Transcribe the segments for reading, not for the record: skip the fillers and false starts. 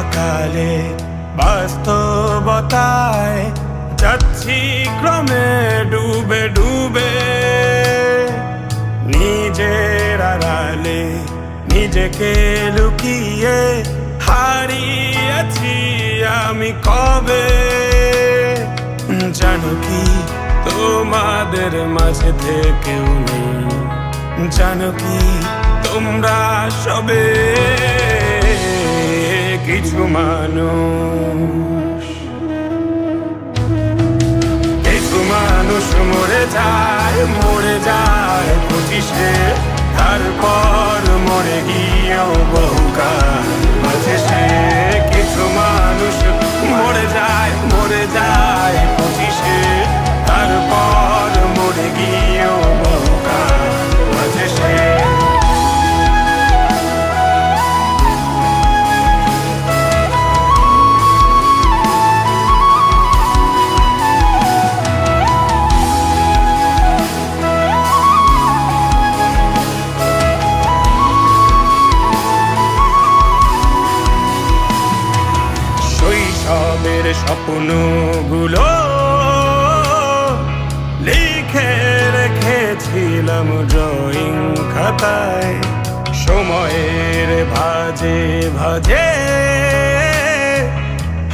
অকালে বাস্তবতায় যাচ্ছি ক্রমে ডুবে ডুবে, নিজের আড়ালে নিজেকে লুকিয়ে হারিয়েছি আমি কবে। জানো কি তোমাদের মাঝে থেকেও নেই, জানো কি তোমরা সবে কিছু মানুষ। কিছু মানুষ মরে যায় 25-এ, তারপর মরে গিয়েও বহুকাল বাঁচে সে। কিছু মানুষ মরে যায় 25-এ, তারপর মরে গিয়েও বহুকাল বাঁচে সে। শৈশবের স্বপ্নগুলো লিখে রেখেছিলাম ড্রয়িং খাতায়, সময়ের ভাজে ভাজে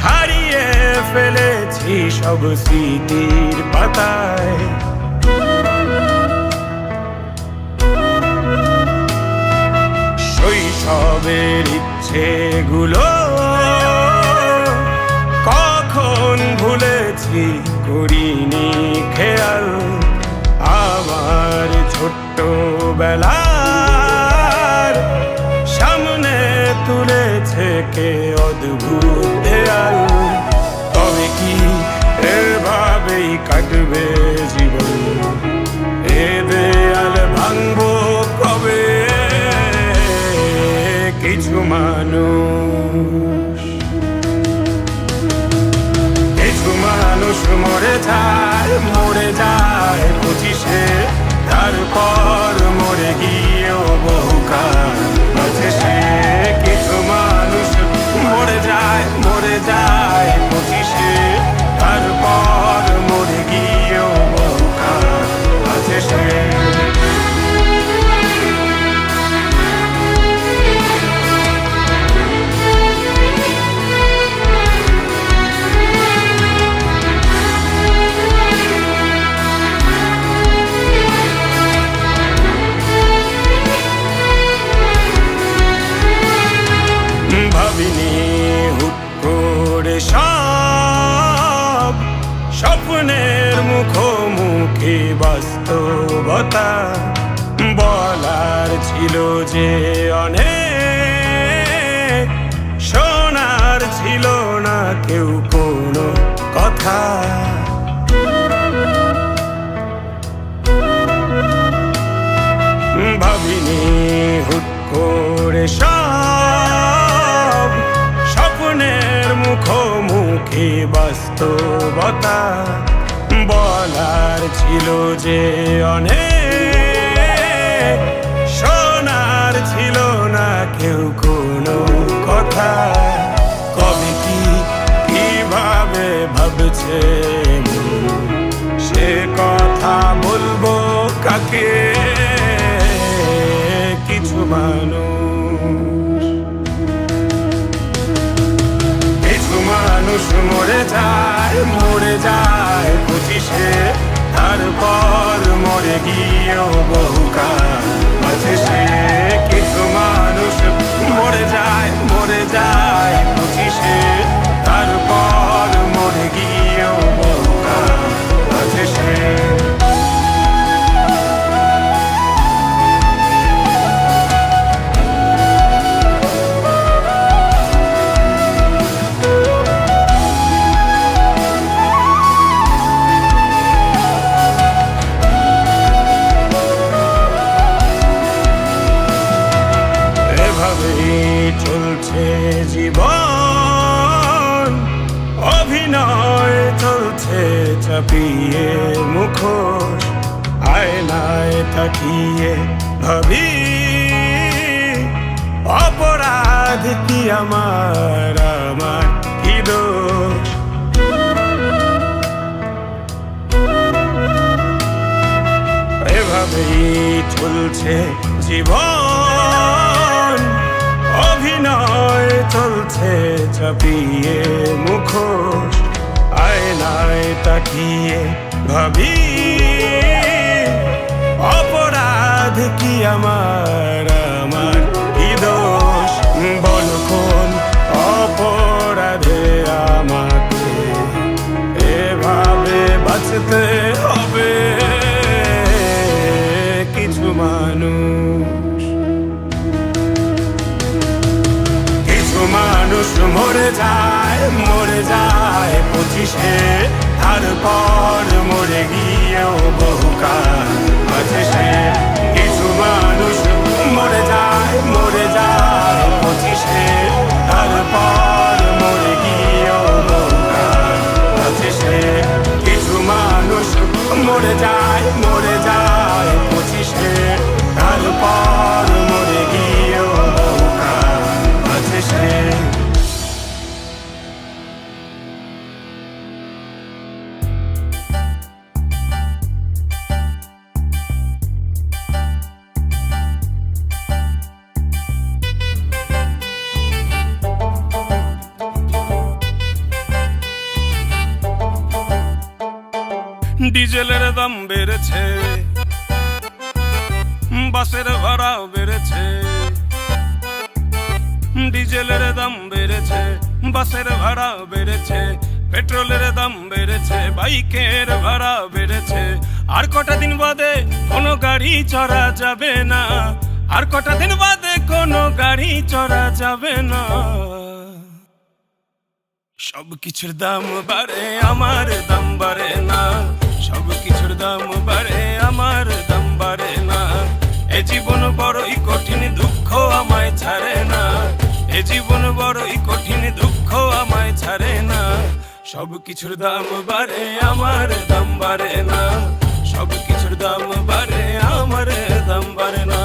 হারিয়ে ফেলেছি সব স্মৃতির পাতায়। শৈশবের ইচ্ছেগুলো কখন ভুলেছি করিনি খেয়াল, আমার ছোট্টবেলার সামনে তুলেছে কে অদ্ভুত দেয়াল। তবে কি এভাবেই কাটবে জীবন, এ দেয়াল ভাঙবো কবে? কিছু মানুষ মরে যায় 25-এ, তারপর মরে গিয়েও বহুকাল বাঁচে সে। কিছু মানুষ মরে যায় 25-এ, তারপর মরে গিয়েও বহুকাল বাঁচে সে। ভাবিনি হুট করে সব স্বপ্নের মুখোমুখি বাস্তবতা, বলার ছিল যে অনেক, শোনার ছিল না কেউ কোনো কথা। ভাবিনি হুট করে সব স্বপ্নের মুখোমুখি বাস্তবতা, বলার ছিল যে অনেক, শোনার ছিল না কেউ কোনো কথা। কবে কি কিভাবে ভাবছে সে কথা বলবো কাকে? কিছু মানুষ মরে যায় 25-এ, তারপর মরে গিয়েও বহুকাল বাঁচে সে। কিছু মানুষ মরে যায় 25-এ, তারপর মরে গিয়েও বহুকাল বাঁচে সে। চলছে জীবন, অভিনয় চলছে চাপিয়ে মুখোশ, আয়নায় তাকিয়ে ভাবি অপরাধ অপরাধ কি আমার কি দোষ? এভাবেই চলছে জীবন, অভিনয় চলছে চাপিয়ে মুখোশ। আয়নায় তাকিয়ে ভাবি অপরাধ কি আমার কি দোষ? বল কোন অপরাধে আমাকে এভাবে বাঁচতে হবে? কিছু মানুষ মরে যায় 25-এ, তারপর মরে গিয়েও বহুকাল আছে সে। কিছু মানুষ মরে যায় 25-এ, তারপর মরে গিয়েও বহুকাল আছে সে। কিছু মানুষ মরে যায় 25-এ, তারপর মরে গিয়েও বহুকাল আছে সে। ডিজেলের দাম বেড়েছে, বাসের ভাড়া বেড়েছে। ডিজেলের দাম বেড়েছে, বাসের ভাড়া বেড়েছে, পেট্রোলের দাম বেড়েছে, বাইকের ভাড়া বেড়েছে। আর কটা দিন বাদে কোনো গাড়ি চড়া যাবে না, আর কটা দিন বাদে কোনো গাড়ি চড়া যাবে না। সব কিছুর দাম বাড়ে, আমার দাম বাড়ে না। সব কিছুর দাম বাড়ে, আমার দাম বাড়ে না। এ জীবন বড়ই কঠিন, দুঃখ আমায় ছাড়ে না। এ জীবন বড়ই কঠিন, দুঃখ আমায় ছাড়ে না। সব কিছুর দাম বাড়ে, আমার দাম বাড়ে না। সব কিছুর দাম বাড়ে, আমার দাম বাড়ে না।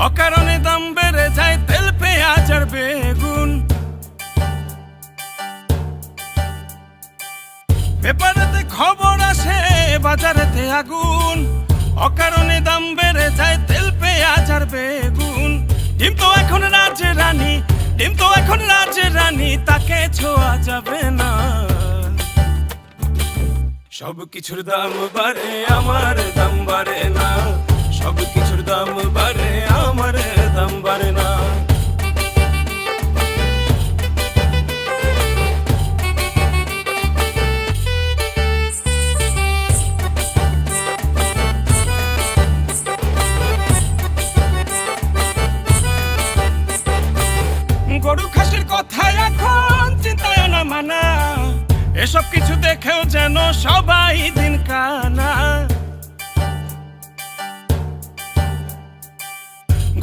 অকারণে দাম বেড়ে যায় তেল, পেঁয়াজ আর বেগুন। পেপারেতে খবর আসে বাজারেতে আগুন। অকারণে দাম বেড়ে যায় তেল, পেঁয়াজ আর বেগুন। ডিম তো এখন রাজরানী, ডিম তো এখন রাজরানী, তাকে ছোঁয়া যাবে না। সব কিছুর দাম বাড়ে, আমার দাম বাড়ে না। সব কিছুর দাম বাড়ে, আমার দাম বাড়ে না। গরু খাসির কথা এখন চিন্তায় না মানা, এসব কিছু দেখেও যেন সবাই দিন কানা।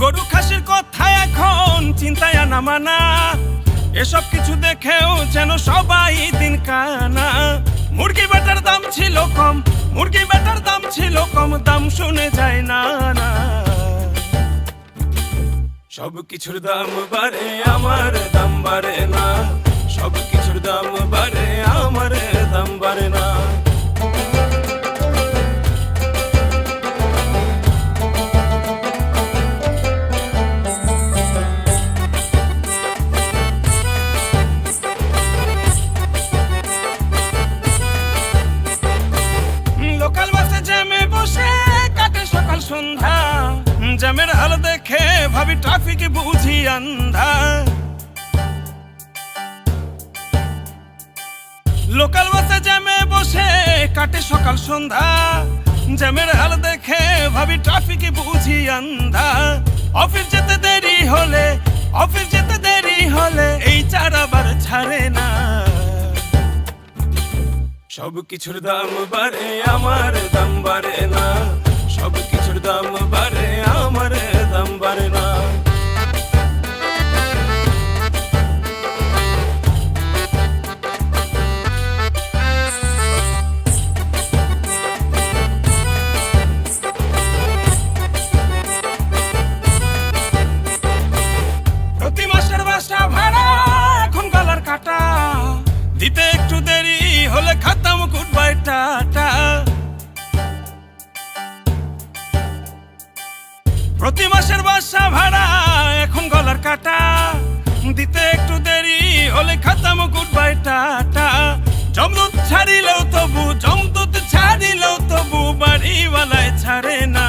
গরু খাসির কথা এখন চিন্তায় না মানা, এসব কিছু দেখেও যেন সবাই দিন কানা। মুরগি বেটার দাম ছিল কম, মুরগি বেটার দাম ছিল কম, দাম শুনে যায় না না। সব কিছুর দাম বাড়ে, আমার দাম বাড়ে না। সব কিছুর দাম বাড়ে, আমার দাম বাড়ে না। লোকাল বাসে জ্যামে বসে কাটে সকাল সন্ধ্যা, জ্যামের হাল দেখে ভাবি ট্রাফিক বুঝি আন্ধা। লোকাল বাসে জ্যামে বসে কাটে সকাল সন্ধ্যা, জ্যামের হাল দেখে ভাবি ট্রাফিক বুঝি আন্ধা। অফিস যেতে দেরি হলে, অফিস যেতে দেরি হলে এই চারাবার ছাড়ে না। সব কিছুর দাম বাড়ে, আমার দাম বাড়ে না। সব কিছুর দাম বাড়ে আমার দাম বাড়ে না। প্রতি মাসের বাসা ভাড়া এখন গলার কাটা, দিতে একটু দেরি হলে খাতাম গুড বাই টাটা। প্রতি মাসের বাসা ভাড়া এখন গলার কাটা, দিতে একটু দেরি হলে খাতাম গুড বাই টাটা। জমদূত ছাড়িলেও তবু, জমদূত ছাড়িলেও তবু বাড়িওয়ালায় ছাড়ে না।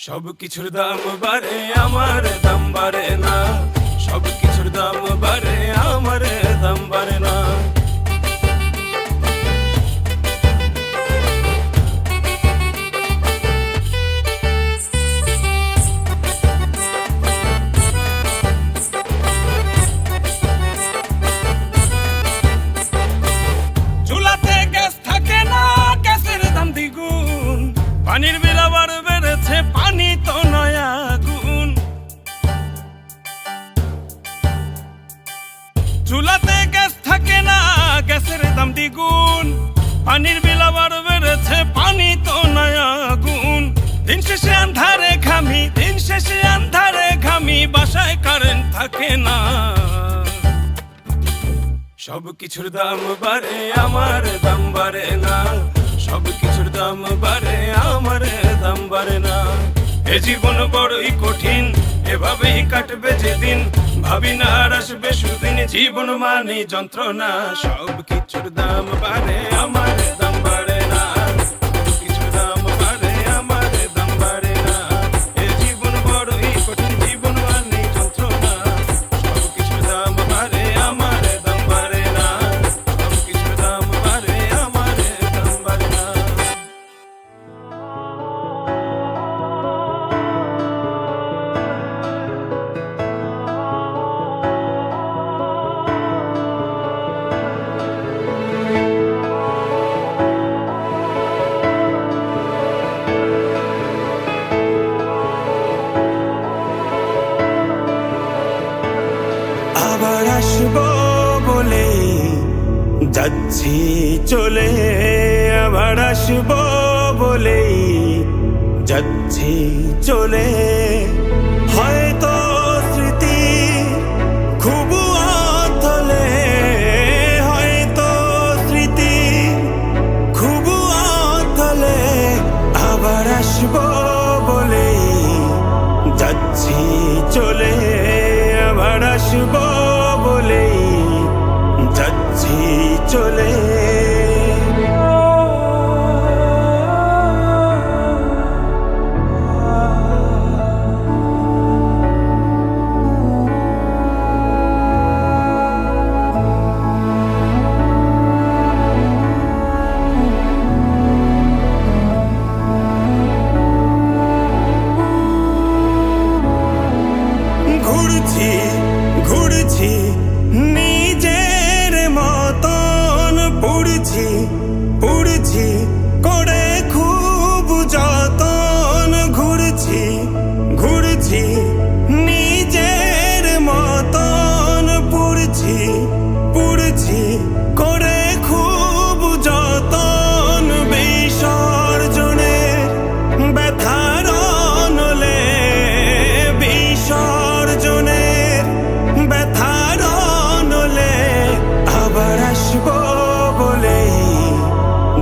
সব কিছুর দাম বাড়ে আমার দাম বাড়ে না, সব কিছুর দাম বাড়ে আমার দাম বাড়ে না। চুলাতে গ্যাস থাকে না, গ্যাসের দাম দ্বিগুণ। পানির বিল আবার বেড়েছে, পানি তো নয় আগুন। চুলাতে গ্যাস থাকে না, গ্যাসের দাম দ্বিগুণ। পানির বিল আবার বেড়েছে, পানি তো নয় আগুন। দিন শেষে আন্ধারে ঘামি, দিন শেষে আন্ধারে ঘামি, বাসায় কারেন্ট থাকে না। সব কিছুর দাম বাড়ে আমার দাম বাড়ে না, সব কিছুর দাম বাড়ে আমার দাম বাড়ে না। এ জীবন বড়ই কঠিন, এভাবেই কাটবে যেদিন, ভাবি না আর আসবে সুদিন। জীবন মানে যন্ত্রণা, সব কিছুর দাম বাড়ে আমার দাম বাড়ে না, সব কিছুর দাম বাড়ে আমার দাম বাড়ে না। এ জীবন বড়ই কঠিন, জীবন মানে যন্ত্রণা, সব কিছুর দাম বাড়ে আমার দাম বাড়ে না, সব কিছুর দাম বাড়ে আমার দাম বাড়ে না। আবার আসবো বলে যাচ্ছি চলে, আবার আসবো বলে যাচ্ছি চলে। হয়তো স্মৃতি খুব অতলে, হয়তো স্মৃতি খুব অতলে। আবার আসবো বলে যাচ্ছি চলে, আবার আসবো বলে যাচ্ছি চলে। ঘুরছি ঘুরছি নিজের মতন, পুড়ছি পুড়ছি করে খুব যতন। ঘুরছি ঘুরছি নিজের মতন, পুড়ছি পুড়ছি করে খুব যতন। বিসর্জনের ব্যথার নলে, বিসর্জনের ব্যথার নলে। আবার আসবো বলে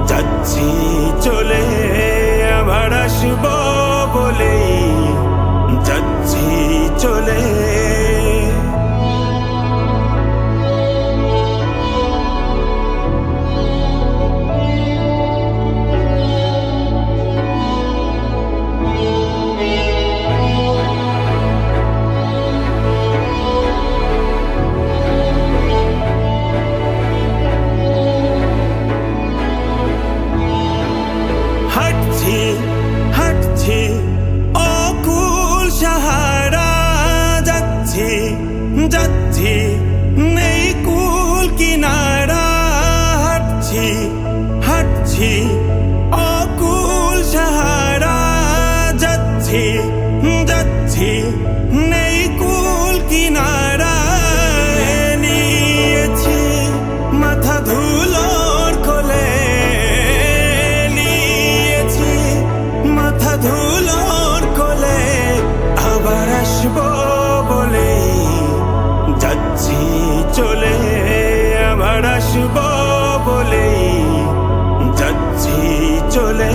যাচ্ছি চলে, আবার আসবো বলে যাচ্ছি চলে। হাঁটছি হাঁটছি অকুল সাহারা, যাচ্ছি যাচ্ছি নেই কুল কিনারা। হাঁটছি হাঁটছি অকুল মাথা ধুলোর কোলে নিয়েছি, মাথা ধুলোর কোলে আবার আসবো বলে যাচ্ছি চলে, আবার আসবো বলে যাচ্ছি চলে।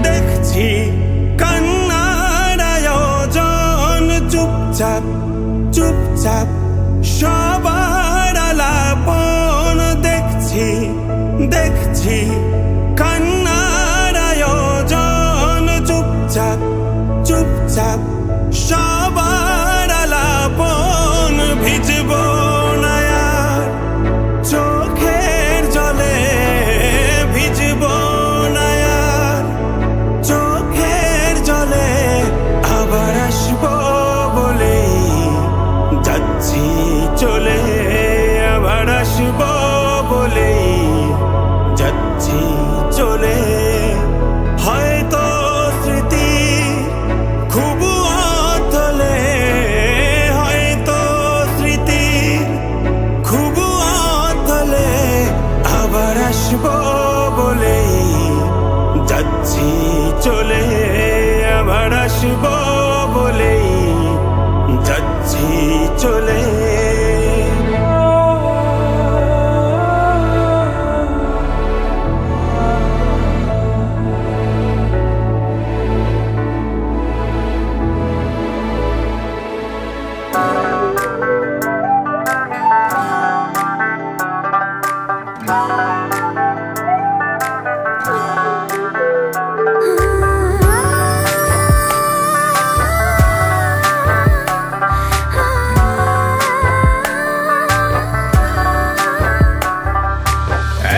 দেখছি কান্নার আয়োজন, চুপচাপ চুপচাপ সবার আলাপন। দেখছি কান্নার আয়োজন, চুপচাপ চুপচাপ সবার আলাপন। ভিজব না আর চোখের জলে, ভিজব না আর চোখের জলে আবার আসবো বলে যাচ্ছি চলে, আবার আসবো বলে যাচ্ছি চলে। হয়তো স্মৃতি খুব অতলে, হয়তো স্মৃতি খুব অতলে আবার আসবো বলে যাচ্ছি চলে, আবার আসবো বলে যাচ্ছি চলে।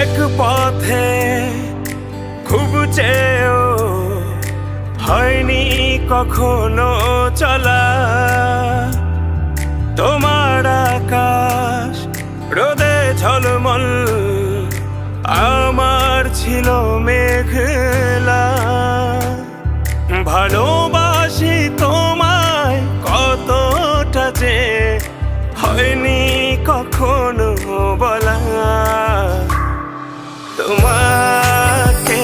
এক পথে খুব চেয়েও হয়নি কখনো চলা, তোমার আকাশ রোদে ঝলমল, আমার ছিল মেঘলা। ভালোবাসি তোমায় কতটা যে হয়নি কখনো বলা। তোমাকে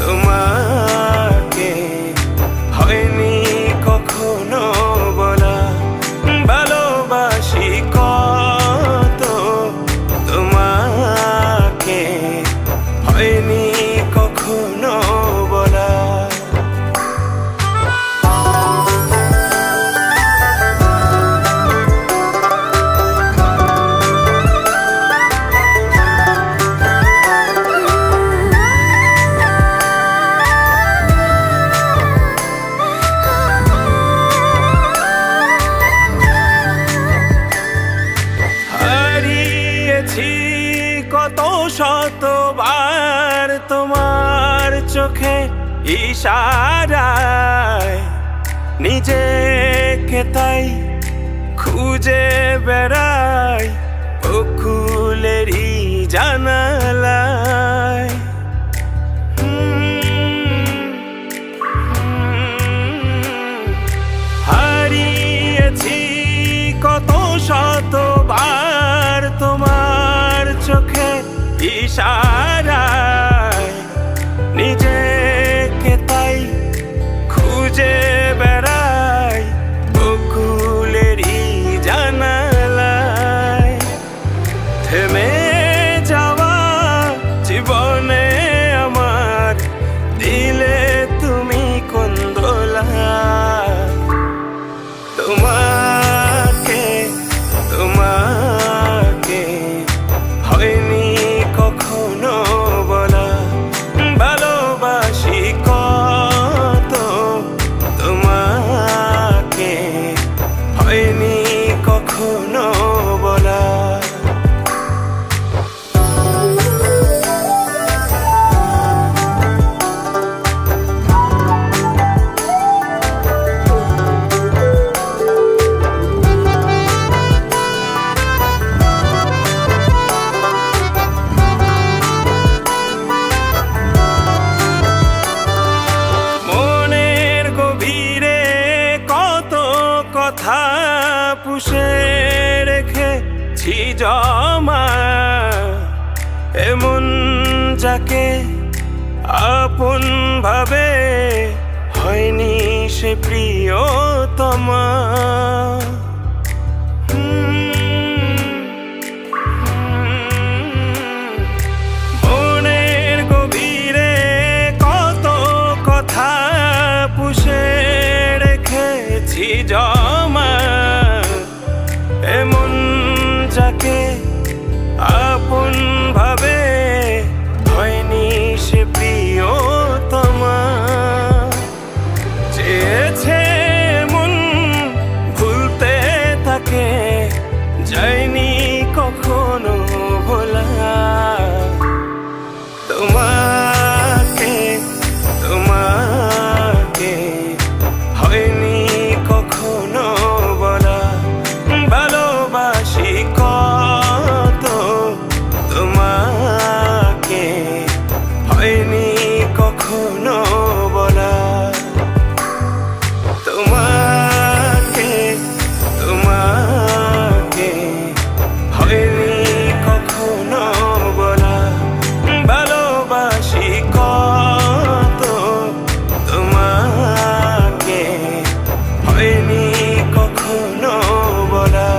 তোমাকে হয়নি কখনো বলা, ভালোবাসি কত তোমাকে হয়নি কখনো বলা। কত শতবার তোমার চোখে ইশারায়, নিজেকে তাই খুঁজে বেড়াই বকুলেরই জানালায়। হারিয়েছি কত শতবার তোমার চোখে ইশারায়, নিজেকে তাই খুঁজে বেড়াই বকুলেরই জানালায়। থেমে যাওয়া পুষে রেখেছি জমা, এমন যাকে আপন ভাবে হয়নি সে প্রিয়তমা। মনের গভীরে কত কথা পুষে রেখেছি জমা, এমন যাকে আপন ভাবে হয়নি সে প্রিয়তমা। চেয়েছে মন ভুলতে তাকে, যায়নি কখনো ভোলা। তোমাকে তোমাকে হয়নি কখনো বলা, ভালোবাসি কত তোমাকে হয়নি কখনো বলা। তোমাকে তোমাকে হয়নি কখনো বলা, ভালোবাসি কত তোমাকে হয়নি কখনো বলা।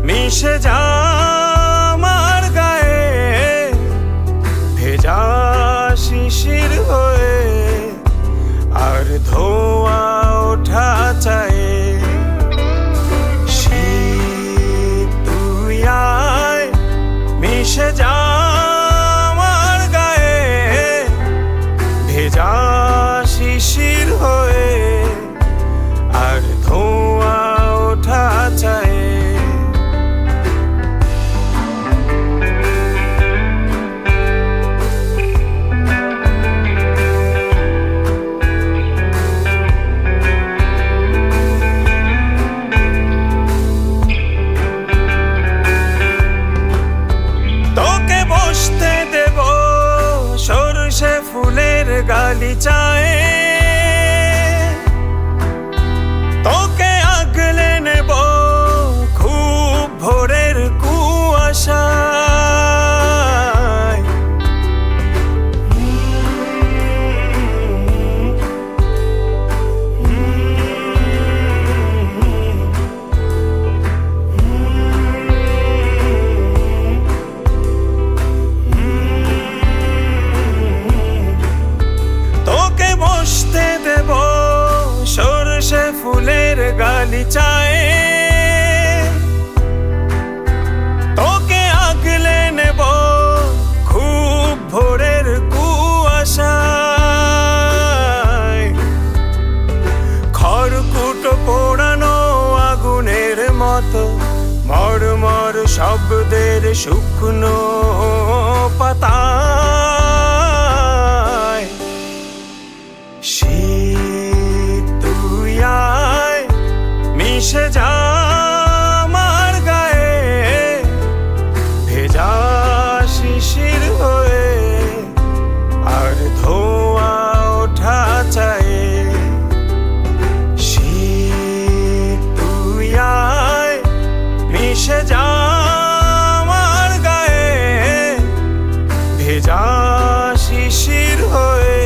মিশে যা আমার গায়ে ভেজা শিশির হয়ে, আর ধোয়া ওঠা চায়। শীত তুই আয় মিশে যা আমার গায়ে ভেজা শিশির হয়ে, আর ধোয়া ওঠা চায়। বসতে দেব সরষে ফুলের গালিচায়, তোকে আগলে নেব খুব ভোরের কুয়াশায়। বসতে দেব সরষে ফুলের গালিচায়, তোকে আগলে নেব খুব ভোরের কুয়াশায়। খড়কুটো পোড়ানো আগুনের মতো মরমর শব্দের শুকনো পাতা। শীত তুই আয় মিশে যা আমার গায়ে ভেজা শিশির হয়ে, আর ধোয়া ওঠা চায়। শীত তুই আয় মিশে যা আমার গায়ে ভেজা শিশির হয়ে,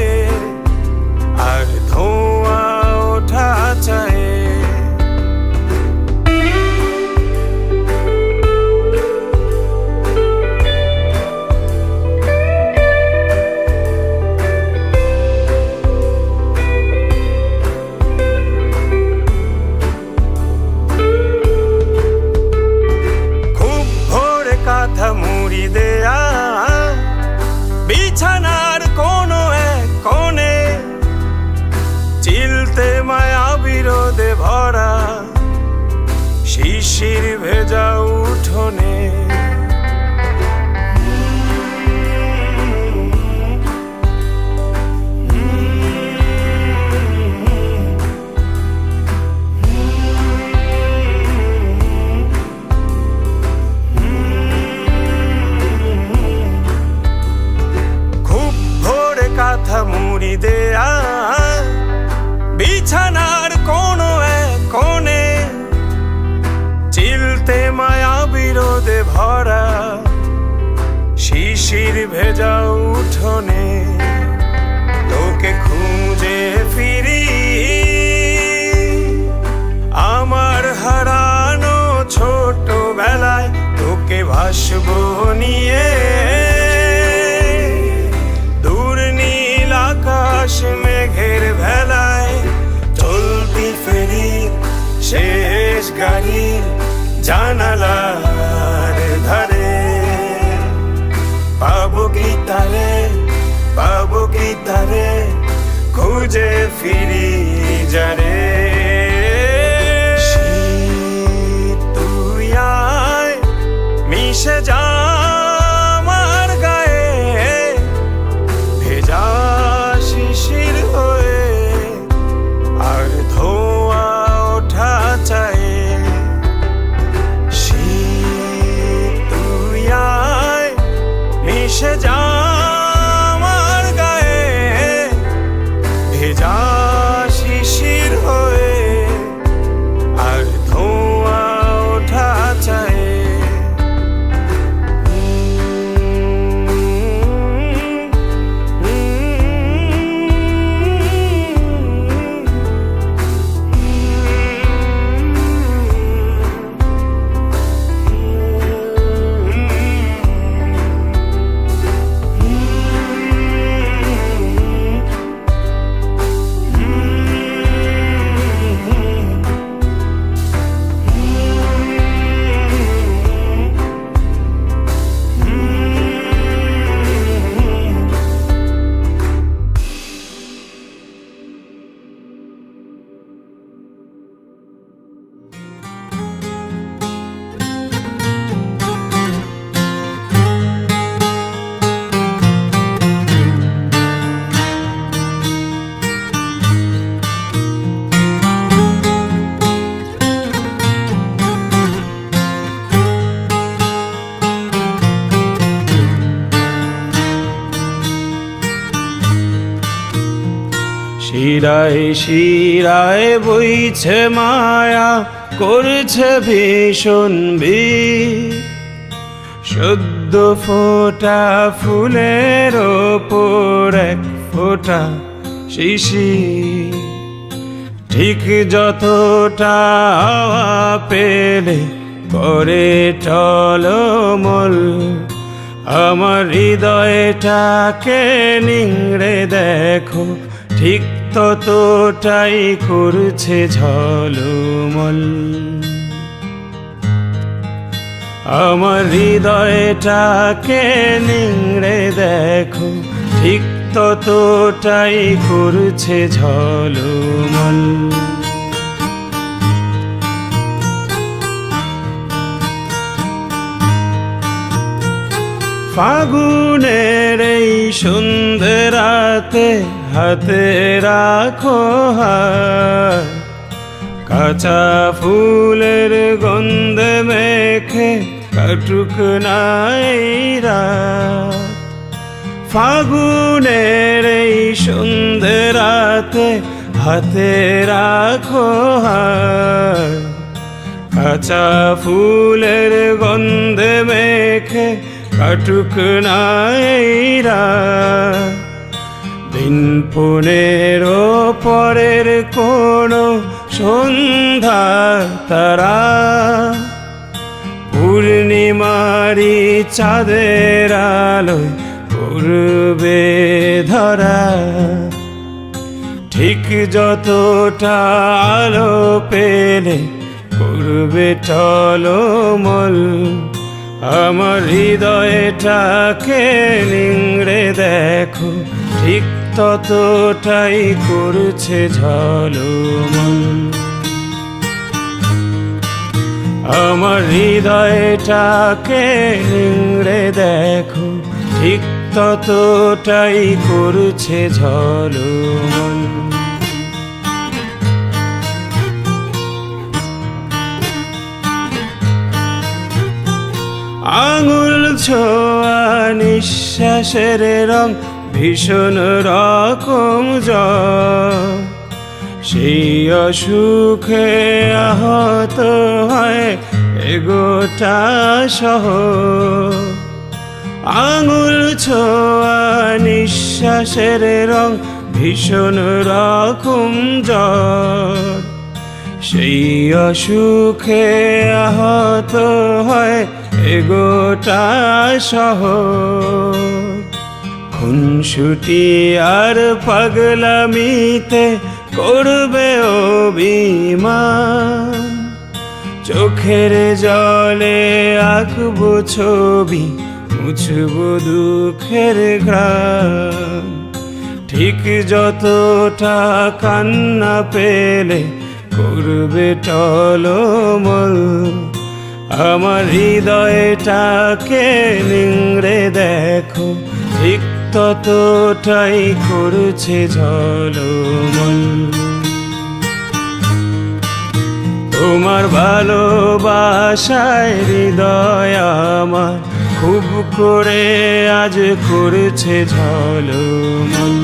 আর ধোঁয়া ওঠা চায়। খুব ভোরে কাঁথা মুড়ি দেয়া বিছানার কোনো এক কোণে, চিলতে মায়া বিরোধে ভরা শিশির ভেজা উঠোনে। আসবো নিয়ে দূর নীল আকাশ মেঘের ভেলায়, চলতি ফেরি শেষ গাড়ির জানালার ধারে। পাবো কি তারে খুঁজে ফিরি যারে। শীত তুই আয় মিশে যা আমার গায়ে, ভেজা শিশির হয়ে আর ধোঁয়া ওঠা চায়। শীত তুই আয় মিশে যা আমার গায়ে, ভেজা শিশির হয়ে আর ধোঁয়া ওঠা চায়। শিরায় শিরায় বইছে মায়া, করছে ভীষণ ভিড়। সদ্য ফোটা ফুলের ওপর এক ফোঁটা শিশির, ঠিক যতটা হাওয়া পেলে করে টলমল। আমার হৃদয়টাকে নিংড়ে দেখো, ঠিক ততটাই করছে ঝলমল। আমার হৃদয়টাকে নিংড়ে দেখো, ঠিক ততটাই করছে ঝলমল। ফাগুনের এই সন্ধ্যে রাতে হাতে রাখো হাত, কাঁচা ফুলের গন্ধে মেখে কাটুক না এই রাত। ফাগুনের এই সন্ধ্যে রাতে হাতে রাখো হাত, কাঁচা ফুলের গন্ধে মেখে কাটুক না এই রাত। দিন 15 পরের কোনো সন্ধ্যা তারা, পূর্ণিমারি চাঁদের আলোয় করবে ধরা। ঠিক যতটা আলো পেলে করবে টলমল। আমার হৃদয়টাকে নিংড়ে দেখো, ঠিক ততটাই করছে ঝলমল। আমার হৃদয়টাকে নিংড়ে দেখো, ঠিক ততটাই করছে ঝলমল। আঙুল ছোঁয়া নিঃশ্বাসের রং ভীষণ রকম জ্বর, সেই অসুখে আহত হয় এগোটা শহর। আঙুল ছোঁয়া নিঃশ্বাসের রং ভীষণ রকম জ্বর, সেই অসুখে আহত হয় এ গোটা শহর। খুনসুটি আর পাগলামিতে করবে অভিমান, চোখের জলে আঁকবো ছবি, মুছবো দুঃখের ঘ্রাণ। ঠিক যতটা কান্না পেলে করবে টলমল, আমার হৃদয়টাকে নিংড়ে দেখো, ঠিক ততটাই করছে ঝলমল। তোমার ভালোবাসায় হৃদয় আমার খুব করে আজ করছে ঝলমল।